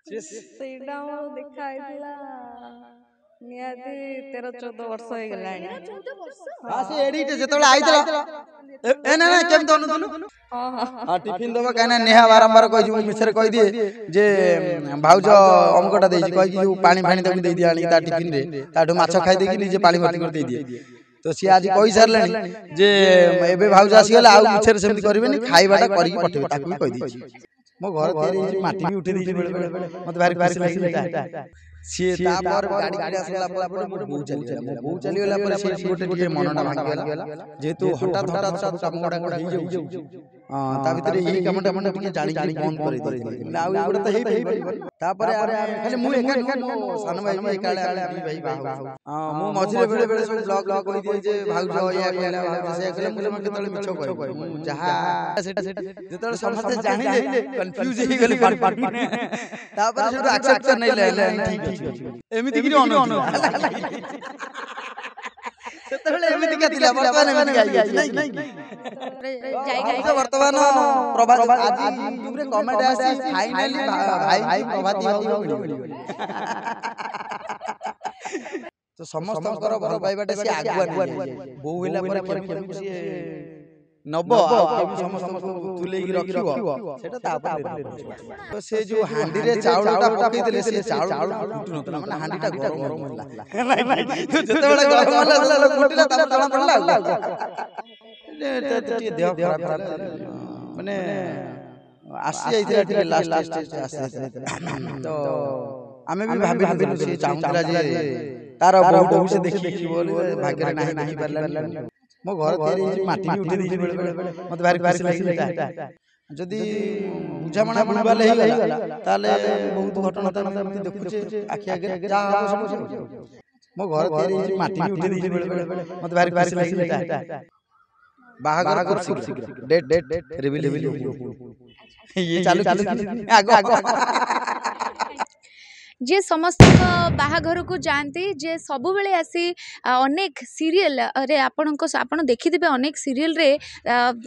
ସେଇଟା ଆମର ଦେଖା ହେଇଥିଲା ନିହାତି 13-14 ବର୍ଷ ହେଇଗଲାଣି। ହଁ ସେ ଏଡିଟେ ଯେତେବେଳେ ଆଇଥିଲା ଏ ନା ନା କେମିତି ଅନୁଥିଲୁ ହଁ ଟିଫିନ ଦବ କାହିଁକି ନା ନେହା ବାରମ୍ବାର କହିଛି ମୁଁ ମିଛରେ କହିଦିଏ ଯେ ଭାଉଜ ଅମୁକଟା ଦେଇଛି କହିକି ଯୋଉ ପାଣି ଫାଣି ତାକୁ ଦେଇଦିଏ ଆଣିକି ତା ଟିଫିନରେ ତାଠୁ ମାଛ ଖାଇ ଦେଇକି ନିଜେ ପାଣି ଭର୍ତ୍ତି କରି ଦେଇଦିଏ। ତ ସିଏ ଆଜି କହିସାରିଲାଣି ଯେ ଏବେ ଭାଉଜ ଆସିଗଲେ ଆଉ ମିଛରେ ସେମିତି କରିବେନି ଖାଇବାଟା କରିକି ପଠେଇବେ ତାକୁ ବି କହିଦେଇଛି। ମୋ ଘର ତିଆରି ହେଇଛି ମାଟି ବି ଉଠେଇ ଦେଇଛି ବେଳେ ବେଳେ ମତେ ଭାରି ଖୁସି ଲାଗିଲା। ସିଏ ତାପରେ ଗାଡି ଆସିଲା ପରେ ମୋ ବୋଉ ଚାଲିଗଲା। ମୋ ବୋଉ ଚାଲିଗଲା ପରେ ସେ ଗୋଟେ ଟିକେ ମନଟା ଭାଙ୍ଗିଗଲା ଯେହେତୁ ହଠାତ୍ ସବୁ କାମ ଗୁଡାକ ହେଇଯାଉଛି ତା ଭିତରେ ଏଇ କାମଟା ମୁଁ ଟିକେ ଜାଣିକି ବନ୍ଦ କରିଦେଇଥିଲି ଆଉ ଏଗୁଡ଼ା ତ ହେଇପାରିବନି। ତାପରେ ଖାଲି ମୁଁ ଏକା ନୁହଁ ମୋ ସାନ ଭାଇ ବି ଏକାଳେ ଆମେ ଦି ଭାଇ ବାହା ହଉ। ମୁଁ ମଝିରେ ବେଳେ ବେଳେ ସବୁ ବ୍ଲଗ୍ କହିଦିଏ ଯେ ଭାଉଜ ଏଇଆ କହିଲା ଭାଉଜ ସେଇଆ କହିଲା ମୁଁ ଜମା କେତେବେଳେ ମିଛ କହିବି ମୁଁ ଯାହା ସେଟା ଯେତେବେଳେ ସମସ୍ତେ ଜାଣିଲେ କନଫ୍ୟୁଜ ହେଇଗଲେ ତାପରେ ସେଠୁ ଆକ୍ସେପ୍ଟ କରିନେଲେ ଠିକ ଅଛି ଏମିତି କିରି ଅନୁଥିଲା ସେତେବେଳେ ଏମିତିକା ଥିଲା ବର୍ତ୍ତମାନ ଏମିତିକା ହେଇଯାଇଛି ନାଇଁ କି ବର୍ତ୍ତମାନ ପ୍ରଭାତ ଆଜି ୟୁଟ୍ୟୁବରେ କମେଣ୍ଟ ଆସି ଫାଇନାଲି ଭାଇ ପ୍ରଭାତୀ ଭାଉଜ ମିଳିଗଲେ। ତ ସମସ୍ତଙ୍କର ଭଲ ପାଇବାଟା ସେ ଆଗୁଆ ନେଇଯାଇଛି ବୋଉ ହେଲା ପରେ କେମିତି ସିଏ ନବ ଆଉ କେମିତି ସମସ୍ତଙ୍କୁ ତୁଲେଇକି ରଖିବ ସେଟା ତା ଉପରେ ତ ସେ ଯୋଉ ହାଣ୍ଡିରେ ଚାଉଳଟା ପକେଇଥିଲେ ସେ ଚାଉଳ ଫୁଟୁ ନଥିଲା ମାନେ ହାଣ୍ଡିଟା ଗରମ ହେଲା ଯେତେବେଳେ ଗରମ ହେଲା ଫୁଟିଲା ତାପରେ ଜଣା ପଡିଲା ଟିକେ ଦେହ ଖରାପ ମାନେ ଆସି ଯାଇଥିଲା ଟିକେ ଲାଷ୍ଟ ଆସି ଯାଇଥିଲା ତ ଆମେ ବି ଭାବିଲୁ ସେ ଚାହୁଁଥିଲା ଯେ ତାର ବୋହୂ ସେ ଦେଖିକି ବୋଲି ଭାଗ୍ୟରେ ନାହିଁ ଦେଖିପାରିଲାନି। ମୋ ଘର ତିଆରି ହେଇଛି ମାଟି ବି ଉଠେଇ ଦେଇଛି ବେଳେ ବେଳେ ମତେ ଭାରି ଖୁସି ଲାଗିଲା। ଯଦି ବୁଝାମଣା ଭୁଲଭାଲ ହେଇଗଲା ତାହେଲେ ବହୁତ ଘଟଣା ତ ଏମିତି ଦେଖୁଛେ ଆଖି ଆଗରେ ଯାହା ହବ ସବୁ ମୋ ଘର ତିଆରି ହେଇଛି ମାଟି ବି ଉଠେଇ ଦେଇଛି ବେଳେ ବେଳେ ମତେ ଭାରି ଖୁସି ଲାଗିଲା। ବାହାଘର ଶୀଘ୍ର ଡେଟ୍ ରିଭିଲ୍ ଇଏ ଚାଲୁ ଆଗ जे समस्त बाहाघरକୁ जाती जे सबु बेले आसी अनेक सीरियल अरे आपण देखिथिबे अनेक सीरियल रे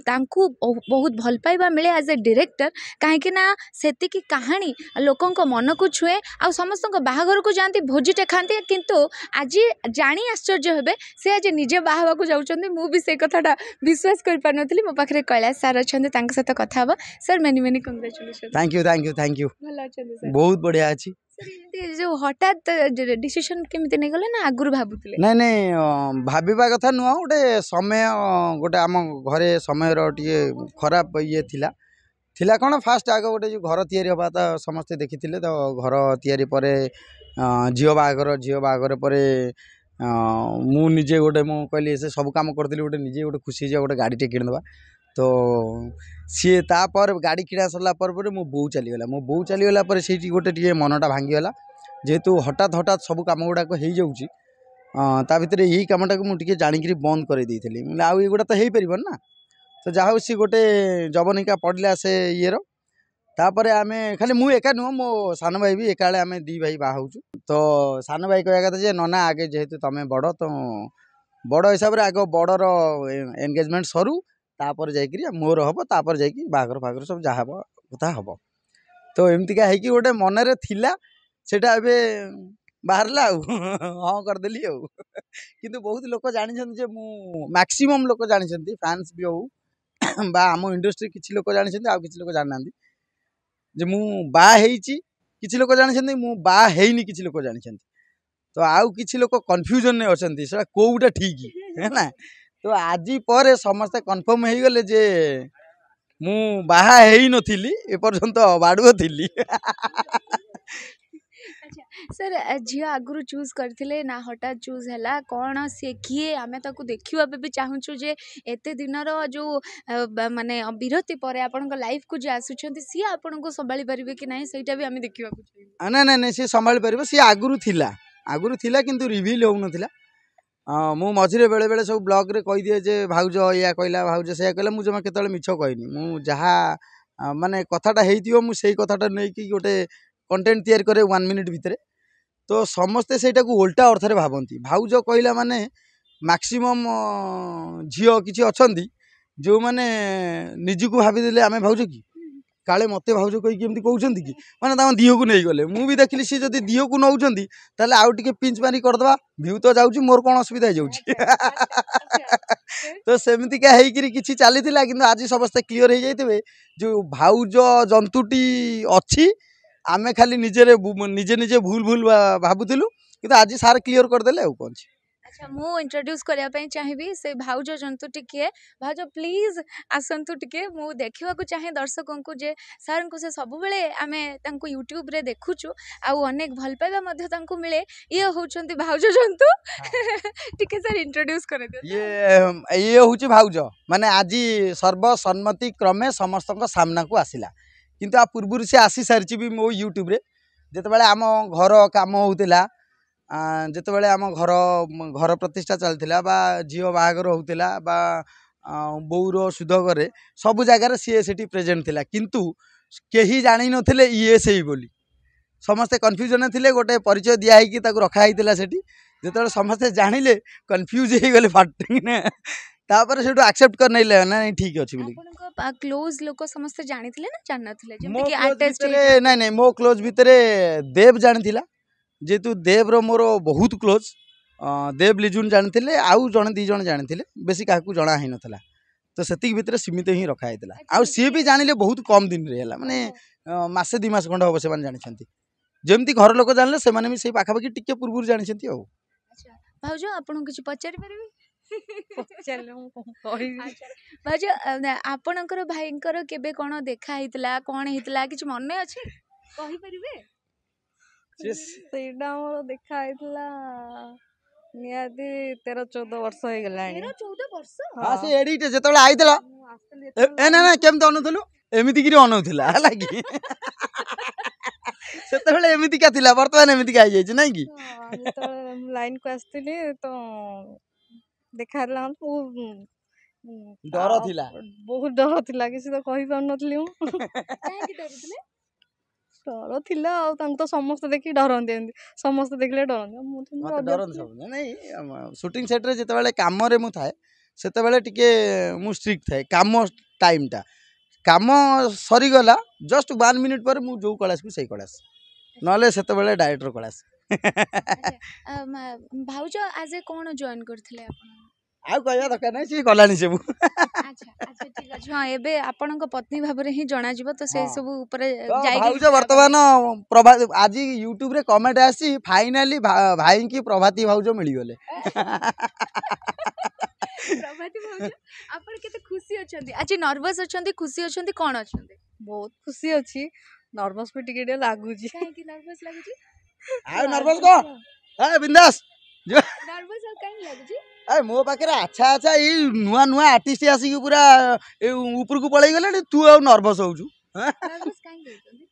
तांकू बहुत भल पाइबा मिले एज ए डायरेक्टर कहीं ना सेति की कहानी लोकंक मन को छुए आ समस्त बाहाघरକୁ जाती भोजीटे खाती किंतु आज जानी आश्चर्य हेबे से आज निजे बाहावा को जाउछन्ती मु भी से कथाटा विश्वास कर पार नथली मो पाखरे कैलाश सर अछन्ती तांक सहित कथा हबा sir many many congratulation thank you भल अछन्ती सर बहुत बढ़िया अछि जो हठात डिसीजन केमिति नै गले ना आगुरु भाबुतले नहीं भाबिबा कथा नुह गोटे समय गोटे आम घरे समय टिके खराब ये थिला कौन फास्ट आग गोटे जो घर तैयारी हवा तो समस्ते देखी तो घर तैयारी पर झील बाहागर पर मु निजे गोटे मु कहली से सब काम करी गोटे निजे गोटे खुशी गोटे गाड़ी टे किणदे तो सी तापर गाड़ी किणा सरला पर मो बोऊ चलीगला से गोटे टे मनटा भांगीगला जेहेतु हठात सब कम गुड़ाक हो जाऊँगी ता भर यही कमटा को मुझे जाणिक बंद कर आउ युवा तो हो पार ना तो जहाँ सी गोटे जवनिका पड़ला से ये तापर आम खाली मु एका नुह मो सान भाई भी एका आम दी भाई बाहु तो सान भाई कह कथा जे नना आगे जेहेतु तुम बड़ तो बड़ हिसाब से आग बड़र एंगेजमेंट सरू तापर जाकि मोर हम तापर जाकि बाहागर फागर सब जहाँ हम कथा हम तो एमतीका है गोटे मनरे थिला सेटा एबे बाहरला हाँ करदेली किंतु बहुत लोक जानी जे मु मैक्सिमम लोक जानी फैंस भी हो बा आम इंडस्ट्री किसी लोक जानी आ किसी लोक जाना जे मु बाहेची किसी लोक जानी मु बाहेनी किसी लोक जानी तो आउ किसी लोक कन्फ्यूजन ने अच्छे से कोटा ठीक है ना तो आज पर समस्ते कन्फर्म हो गले जे मु बाहा हेई नथिली ए पर्यंत बाडुओ थिली सर झील आगुरु चूज करथिले ना हठात चूज हैला कौन सी किए आमे ताकू देखिबा भी चाहूँ जे एते दिनर जो माने विरति पर आपन लाइफ को जे आसुछंती सी आपन को संभाली परिबे कि नहीं सेटा भी आमे देखिबा को चाहिए ना ना सी संभाली परिबे सी आगुरु थिला किंतु रिवील हो नथिला मु मझिरे बेले बेले सब ब्लॉग रे कहि दिए जे भाउज या कहला भाउज से कहला मु जमा केतले मिछ कहनी मु जहा माने कथाटा हेइतियो मु सेही कथाटा नै कि गोटे कंटेंट तैयार करे 1 मिनिट भितरे तो समस्ते सेटा को उल्टा अर्थ रे भाबंती भाउज कहला माने मैक्सिमम झियो किछि अछंती जो माने निजी को भाबी देले आमे भाउज की काले मत भाउज कहीकि एमती कहते कि मैंने ताम दिह को नहीं गले मुझे देखिली सी जब दिह को नौ आउ टे पिंच मारी करदे भ्यू तो जाऊँ मोर कौन असुविधा हो तो सेमतिका कि चली कि आज समस्ते क्लीयर हो जाइए जो भाउज जंतुटी अच्छी आमे खाली निजे निजे भूल भूल भावुलु कि आज सार क्लीयर करदे आउ कौन। अच्छा मु इंट्रोड्यूस करने चाहिए से भाउज जंतु टिके भाउज प्लीज आसतु टिके मु देखा चाहे दर्शकों को जे सर को से सब बेले आम यूट्यूब रे देखुचु आउ अनेक भल पाइबा मिले ये होचंती भाउज जंतु टिके सर इंट्रोड्यूस कर दियो। ये हूँ भाउज माने आज सर्वसम्मति क्रमे समस्त सामना को आसिला किंतु आ पूर्व से आसी सारी भी मो यूट्यूब रे जिते आम घर काम होता जितेबाला आम घर घर प्रतिष्ठा चलता बा झील बाहागर होता बा बोर सुधगरे सबु जगार सी से प्रेजेंट थिला किंतु केही जानी नथिले ये से बोली समस्ते कन्फ्यूजन थे गोटे परिचय दिखाई रखाई जिते समस्ते जानिले कन्फ्यूज हो गले फाटिने तापर से एक्सेप्ट कर नहीं ना नहीं ठीक अच्छे बोली क्लोज लोक समस्ते जानी थे ना जान नथिले जेमति कि आर्टिस्ट नहीं नहीं मो क्लोज भितरे देव जानी जेहेतु देव्र मोर बहुत क्लोज देव लिजुन जानी आउ जड़े दी जन जानी बेसी क्या जना ही नाला तो से भितर सीमित ही रखाई आउ सी भी जानिले बहुत कम दिन रे माने मसे 2 मास खंड हम से जानते जमती घर लोक जानले से माने भी से पाखापाखि टिके पूर्व जानते आउ। भाउज आपन कुछ पचारि परिबे भाउज आपणकर भाईंकर केबे कोन देखा हितला कोन हितला किछ मने अछि कहि परिबे ସେଇଟା ଆମର ଦେଖା ହେଇଥିଲା ନିହାତି 13-14 ବର୍ଷ ହେଇଗଲାଣି। 13-14 ବର୍ଷ ହଁ ସେ ଏଡିଟେ ଯେତେବେଳେ ଆଇଥିଲା ଏ ନା ନା କେମିତି ଅନଉଥିଲୁ ଏମିତି କିରି ଅନଉଥିଲା ହେଲା କି ସେତେବେଳେ ଏମିତିକା ଥିଲା ବର୍ତ୍ତମାନ ଏମିତିକା ହେଇଯାଇଛି ନାଇଁ କି ଯେତେବେଳେ ଲାଇନ୍ କୁ ଆସିଥିଲି ତ ଦେଖା ହେଲା ଡର ଥିଲା ବହୁତ ଡର ଥିଲା କିଛି ତ କହି ପାରୁନଥିଲି ମୁଁ କାହିଁକି ଡରୁଥିଲେ डर थिला तो समस्त देखी डरती समस्त देखले डरती सब नहीं शूटिंग सेट रे जिते कम रे मु थाए सेते टिके मु स्ट्रिक्ट थाए काम टाइम टा काम सरीगला जस्ट 1 मिनिट पर मु जो कलास को सही कलास नले सेते डायरेक्टर कलास भाउज आज कौन जॉइन करथिले आपण आ कहया दरकार नहीं सी गलानी सब अच्छा अच्छा ठीक अछि हां एबे आपनक पत्नी भाबरे ही जणा जिवो तो से सब ऊपर जाई भाउज वर्तमान आज यूट्यूब रे कमेंट आसी फाइनली भाई की प्रभाती भाउज मिली गले प्रभाती भाउज आपण केते खुशी अछंती आज नर्वस अछंती खुशी अछंती कोन अछंती बहुत खुशी अछि नर्वस भी टिके लागु जी काहे की नर्वस लागु जी आ नर्वस को ए बिंदास नर्वस काहे लागु जी ए मो पाखे अच्छा अच्छा ये नुआ नुआ आर्टिस्ट आसिक पूरा ऊपर को पड़े गले तू आ नर्वस होजु नर्वस काहे होजंती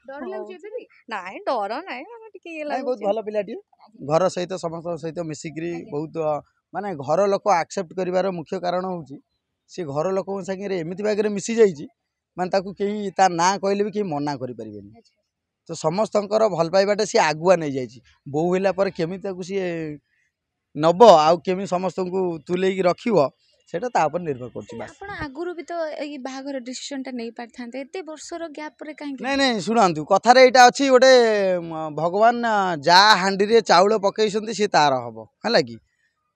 डर लागु जे भी नाही डर नाही हम टिके ये लागु बहुत भलो पिलाटी घर सहित समस्त सहित मिसिकरी बहुत माने घर लोक एक्सेप्ट करिवार मुख्य कारण होउची से घर लोक संगे एमिति बागरे मिसी जाईची माने ताकू केही ता ना कहले भी केही मना करि परिबेनी तो समस्तंकर भल पाइबाटे सी आगुआ नहीं जाईची बो होला पर केमी ताकू सी नब आउ केमी समस्त को तुले रखिबो सेटा ता पर निर्भर करछि बस आपण आगुरु भी तो ए बाहागर डिसिजन ता नै पारथांते एते वर्षर गैप पर काहे नहीं नहीं सुनंतु कथा रे एटा अछि ओटे भगवान जा हांडी रे चाउल पकैसंती से तार हबो हला की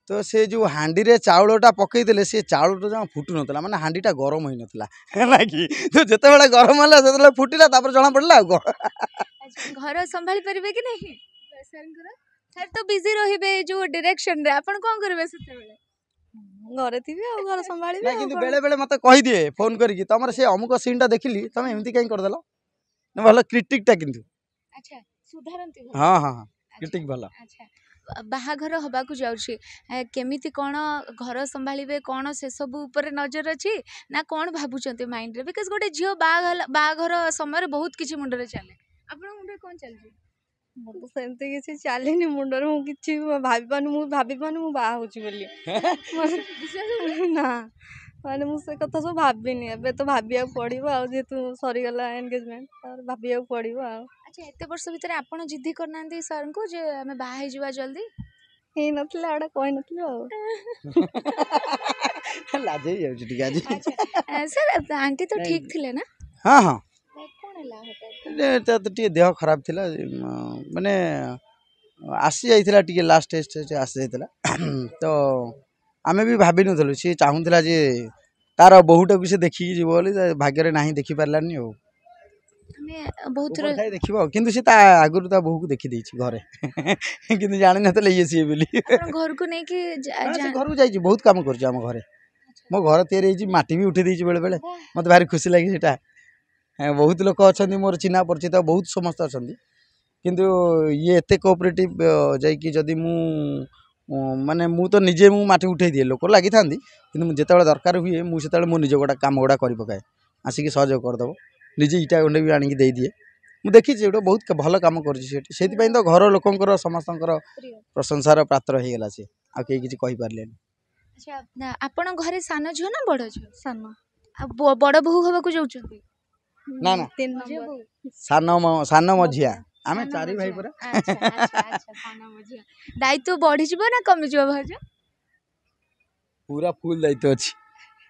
तो से जो हांडी रे चाउलटा पकईले से चाउलटा जमा फुटू नथला माने हांडीटा गरम होई नथला है कि तो जते बेले गरम होला जते बेले फुटिला तापर जणा पड़ला को घर संभाली परिबे कि नहीं सर तो बिजी रहिबे जो डायरेक्शन रे आपण कोन करबे सेते बेले घरे थी घर संभाली ना किंतु बेले बेले मते कहि दिए फोन करके तमर से अमुक सीन टा देखिली तमे एमती काई कर देलो न भलो क्रिटिक टा किंतु अच्छा सुधारंती हां हां क्रिटिक भलो अच्छा बाहाघर हवा को जाउछि केमिति कोन घर संभालिबे कोन से सब ऊपर नजर अछि ना कोन भाबुचंती माइंड रे बिकॉज़ गोटे जियो बाहाघर समय बहुत किछि मुंडरे चले आपण मुंडरे कोन चलछि तो सेमती किसी चलिनी मुंडर मु किछि भाबी पानी मु बाहा होछि बोली ना माने मु से कथा सब भाबिनी एबे तो भाबिया पड़िबो आ जेतु सरी गला एंगेजमेंट और भाबिया पड़िबो आ अच्छा एते वर्ष भीतर आपण जिद्दी करनांती सर को जे हमें बाहा हे जिवा जल्दी हे नथला आडा कोइ नथलो लाजे जाउछि ठीक आज अच्छा सर आंटी तो ठीक थिले ना हां हां ଟିକେ ଦେହ ଖରାପ ଥିଲା ମାନେ ଆସି ଯାଇଥିଲା ଟିକେ ଲାଷ୍ଟ ଷ୍ଟେଜ୍ ଆସି ଯାଇଥିଲା ତ ଆମେ ବି ଭାବିନଥିଲୁ ସିଏ ଚାହୁଁଥିଲା ଯେ ତାର ବୋହୂଟାକୁ ସେ ଦେଖିକି ଯିବ ବୋଲି ଭାଗ୍ୟରେ ନାହିଁ ଦେଖିପାରିଲାନି ଆଉ ଆମେ ବହୁତ ଉପର ଥାଇ ଦେଖିବ ଆଉ କିନ୍ତୁ ସେ ତା ଆଗରୁ ତା ବୋହୂକୁ ଦେଖିଦେଇଛି ଘରେ କିନ୍ତୁ ଜାଣିନଥିଲେ ଇଏ ସିଏ ବୋଲି ଘରକୁ ନେଇକି ସେ ଘରକୁ ଯାଇଛି ବହୁତ କାମ କରୁଛି ଆମ ଘରେ ମୋ ଘର ତିଆରି ହେଇଛି ମାଟି ବି ଉଠେଇ ଦେଇଛି ବେଳେ ବେଳେ ମୋତେ ଭାରି ଖୁସି ଲାଗେ ସେଇଟା ବହୁତ ଲୋକ ଅଛନ୍ତି ମୋର ଚିହ୍ନା ପରିଚିତ ବହୁତ ସମସ୍ତେ ଅଛନ୍ତି କିନ୍ତୁ ଇଏ ଏତେ କୋଅପରେଟିଭ୍ ଯାଇକି ଯଦି ମୁଁ ମାନେ ମୁଁ ତ ନିଜେ ମୁଁ ମାଟି ଉଠେଇ ଦିଏ ଲୋକ ଲାଗିଥାନ୍ତି କିନ୍ତୁ ମୁଁ ଯେତେବେଳେ ଦରକାର ହୁଏ ମୁଁ ସେତେବେଳେ ମୋ ନିଜ ଗୋଟା କାମ ଗୁଡ଼ା କରିପକାଏ ଆସିକି ସହଯୋଗ କରିଦେବ ନିଜେ ଇଟା ଗଣ୍ଡେ ବି ଆଣିକି ଦେଇଦିଏ ମୁଁ ଦେଖିଛି ଗୋଟେ ବହୁତ ଭଲ କାମ କରୁଛି ସେଠି ସେଇଥିପାଇଁ ତ ଘର ଲୋକଙ୍କର ସମସ୍ତଙ୍କର ପ୍ରଶଂସାର ପାତ୍ର ହେଇଗଲା ସେ ଆଉ କେହି କିଛି କହିପାରିଲେନି ଆପଣ ଘରେ ସାନ ଝିଅ ନା ବଡ଼ ଝିଅ ସାନ ଆଉ ବଡ଼ ବୋହୂ ହବାକୁ ଯାଉଛନ୍ତି ନା ନା 3 ନମ୍ବର ସାନ ମଝିଆ ଆମେ 4 ଭାଇ ପରା ଦାୟିତ୍ୱ ବଢିଯିବ ନା କମିଯିବ ଭାଉଜ ପୁରା ଫୁଲ ଦାୟିତ୍ୱ ଅଛି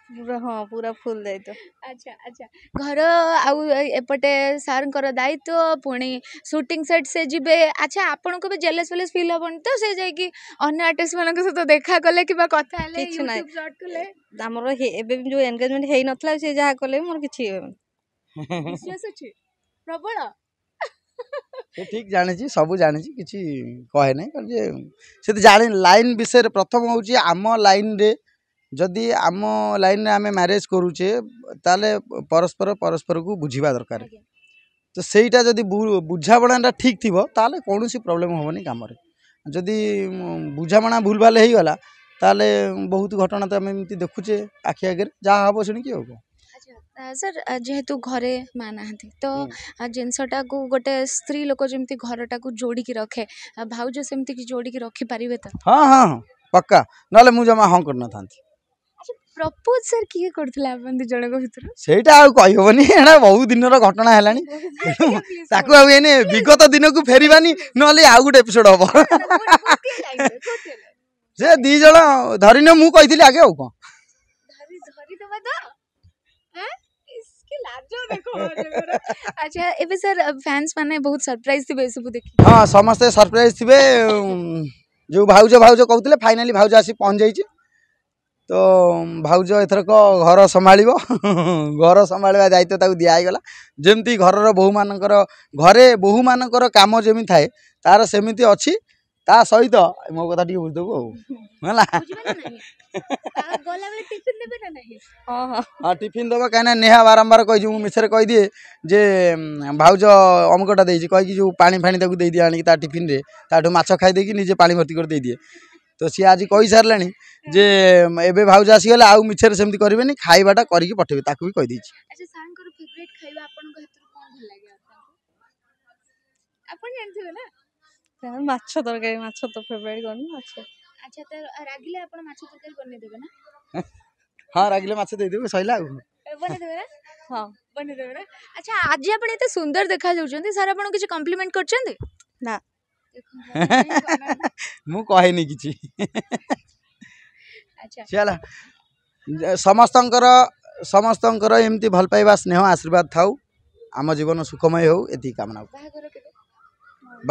पूरा हाँ पूरा फुल दायित्व ଆଚ୍ଛା ଆଚ୍ଛା ଘର ଆଉ ଏପଟେ ସାର୍ଙ୍କର ଦାୟିତ୍ୱ ପୁଣି ସୁଟିଂ ସେଟ୍ ସେ ଯିବେ ଆଚ୍ଛା ଆପଣଙ୍କୁ ବି ଜେଲସ୍ ଫେଲସ୍ ଫିଲ୍ ହବନି ତ ସେ ଯାଇକି ଅନ୍ୟ ଆର୍ଟିଷ୍ଟ ମାନଙ୍କ ସହିତ ଦେଖା କଲେ କିମ୍ବା କଥା ହେଲେ କିଛି ନାହିଁ ୟୁଟ୍ୟୁବ ସର୍ଟ କଲେ ଆମର ଏବେ ବି ଯୋଉ ଏନଗେଜମେଣ୍ଟ ହେଇ ନଥିଲା ସେ ଯାହା କଲେ ବି ମୋର କିଛି ବିଶ୍ୱାସ ଅଛି ପ୍ରବଳ ସେ ଠିକ ଜାଣିଛି ସବୁ ଜାଣିଛି କିଛି କହେ ନାହିଁ କାରଣ ଯେ ସେ ତ ଜାଣି ଲାଇନ୍ ବିଷୟରେ ପ୍ରଥମ ହେଉଛି ଆମ ଲାଇନ୍ରେ ଯଦି ଆମ ଲାଇନ୍ରେ ଆମେ ମ୍ୟାରେଜ୍ କରୁଛେ ତାହେଲେ ପରସ୍ପରକୁ ବୁଝିବା ଦରକାର ତ ସେଇଟା ଯଦି ବୁଝାମଣାଟା ଠିକ୍ ଥିବ ତାହେଲେ କୌଣସି ପ୍ରୋବ୍ଲେମ୍ ହେବନି କାମରେ ଯଦି ବୁଝାମଣା ଭୁଲ ଭାଲ ହେଇଗଲା ତାହେଲେ ବହୁତ ଘଟଣା ତ ଆମେ ଏମିତି ଦେଖୁଛେ ଆଖି ଆଗରେ ଯାହା ହେବ ଶୁଣିକି ଆଉ କ'ଣ ସାର୍ ଯେହେତୁ ଘରେ ମା ନାହାନ୍ତି ତ ଜିନିଷଟାକୁ ଗୋଟେ ସ୍ତ୍ରୀ ଲୋକ ଯେମିତି ଘରଟାକୁ ଯୋଡ଼ିକି ରଖେ ଭାଉଜ ସେମିତି କି ଯୋଡ଼ିକି ରଖିପାରିବେ ତ ହଁ ହଁ ହଁ ପକ୍କା ନହେଲେ ମୁଁ ଜମା ହଁ କରିନଥାନ୍ତି ପ୍ରପୋଜ ସାର୍ କିଏ କରୁଥିଲା ଆପଣ ଦି ଜଣଙ୍କ ଭିତରୁ ସେଇଟା ଆଉ କହିହେବନି ଏଇଟା ବହୁତ ଦିନର ଘଟଣା ହେଲାଣି ତାକୁ ଆଉ ଏଇନେ ବିଗତ ଦିନକୁ ଫେରିବାନି ନହେଲେ ଆଉ ଗୋଟେ ଏପିସୋଡ ହବ ସେ ଦି ଜଣ ଧରିନିଅ ମୁଁ କହିଥିଲି ଆଗେ ଆଉ କ'ଣ ଆଚ୍ଛା ଏବେ ସାର୍ ଫ୍ୟାନ୍ସ ମାନେ ବହୁତ ସରପ୍ରାଇଜ ଥିବେ ଏସବୁ ଦେଖି ହଁ ସମସ୍ତେ ସରପ୍ରାଇଜ ଥିବେ ଯୋଉ ଭାଉଜ କହୁଥିଲେ ଫାଇନାଲି ଭାଉଜ ଆସି ପହଞ୍ଚି ଯାଇଛି ତ ଭାଉଜ ଏଥରକ ଘର ସମ୍ଭାଳିବ ଘର ସମ୍ଭାଳିବା ଦାୟିତ୍ୱ ତାକୁ ଦିଆହେଇଗଲା ଯେମିତି ଘରର ଘରେ ବୋହୂମାନଙ୍କର କାମ ଯେମିତି ଥାଏ ତାର ସେମିତି ଅଛି ତା ସହିତ ମୋ କଥା ଟିକେ ବୁଝିଦେବୁ ଆଉ ହେଲା ହଁ ଟିଫିନ୍ ଦେବ କାହିଁକିନା ନେହା ବାରମ୍ବାର କହିଛି ମୁଁ ମିଛରେ କହିଦିଏ ଯେ ଭାଉଜ ଅମୁକଟା ଦେଇଛି କହିକି ଯେଉଁ ପାଣି ଫାଣି ତାକୁ ଦେଇଦିଏ ଆଣିକି ତା ଟିଫିନ୍ରେ ତାଠୁ ମାଛ ଖାଇ ଦେଇକି ନିଜେ ପାଣି ଭର୍ତ୍ତି କରି ଦେଇଦିଏ ତ ସିଏ ଆଜି କହିସାରିଲାଣି ଯେ ଏବେ ଭାଉଜ ଆସିଗଲେ ଆଉ ମିଛରେ ସେମିତି କରିବେନି ଖାଇବାଟା କରିକି ପଠେଇବେ ତାକୁ ବି କହିଦେଇଛି ମାଛ ତରକାରୀ ମାଛ ତ ଫେଭରାଇଟ୍ କରନି ମାଛ ଆଚ୍ଛା ତ ରାଗିଲେ ଆପଣ ମାଛ ତରକାରୀ ବନେଇଦେବେ ନା ହଁ ରାଗିଲେ ମାଛ ଦେଇଦେବେ ସଇଲା ଆଉ ବନେଇଦେବେ ନା ହଁ ବନେଇଦେବେ ନା ଆଚ୍ଛା ଆଜି ଆପଣ ଏତେ ସୁନ୍ଦର ଦେଖାଯାଉଛନ୍ତି ସାର୍ ଆପଣଙ୍କୁ କିଛି କମ୍ପ୍ଲିମେଣ୍ଟ କରିଛନ୍ତି ନା ମୁଁ କହେନି କିଛି ଆଚ୍ଛା ହେଲା ସମସ୍ତଙ୍କର ଏମିତି ଭଲ ପାଇବା ସ୍ନେହ ଆଶୀର୍ବାଦ ଥାଉ ଆମ ଜୀବନ ସୁଖମୟ ହଉ ଏତିକି କାମନା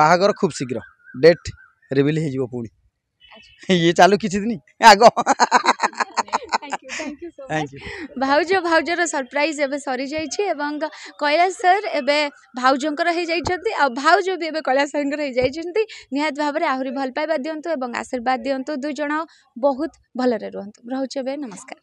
ବାହାଘର ଖୁବ୍ ଶୀଘ୍ର ଡେଟ୍ ରିଭିଲ୍ ହେଇଯିବ ପୁଣି ଇଏ ଚାଲୁ କିଛି ଦିନ ଆଗ ଭାଉଜର ସରପ୍ରାଇଜ ଏବେ ସରିଯାଇଛି ଏବଂ କୈଳାସ ସାର୍ ଏବେ ଭାଉଜଙ୍କର ହେଇଯାଇଛନ୍ତି ଆଉ ଭାଉଜ ବି ଏବେ କୈଳାସ ସାର୍ଙ୍କର ହେଇଯାଇଛନ୍ତି ନିହାତି ଭାବରେ ଆହୁରି ଭଲ ପାଇବା ଦିଅନ୍ତୁ ଏବଂ ଆଶୀର୍ବାଦ ଦିଅନ୍ତୁ ଦୁଇ ଜଣ ବହୁତ ଭଲରେ ରୁହନ୍ତୁ ରହୁଛି ଏବେ ନମସ୍କାର।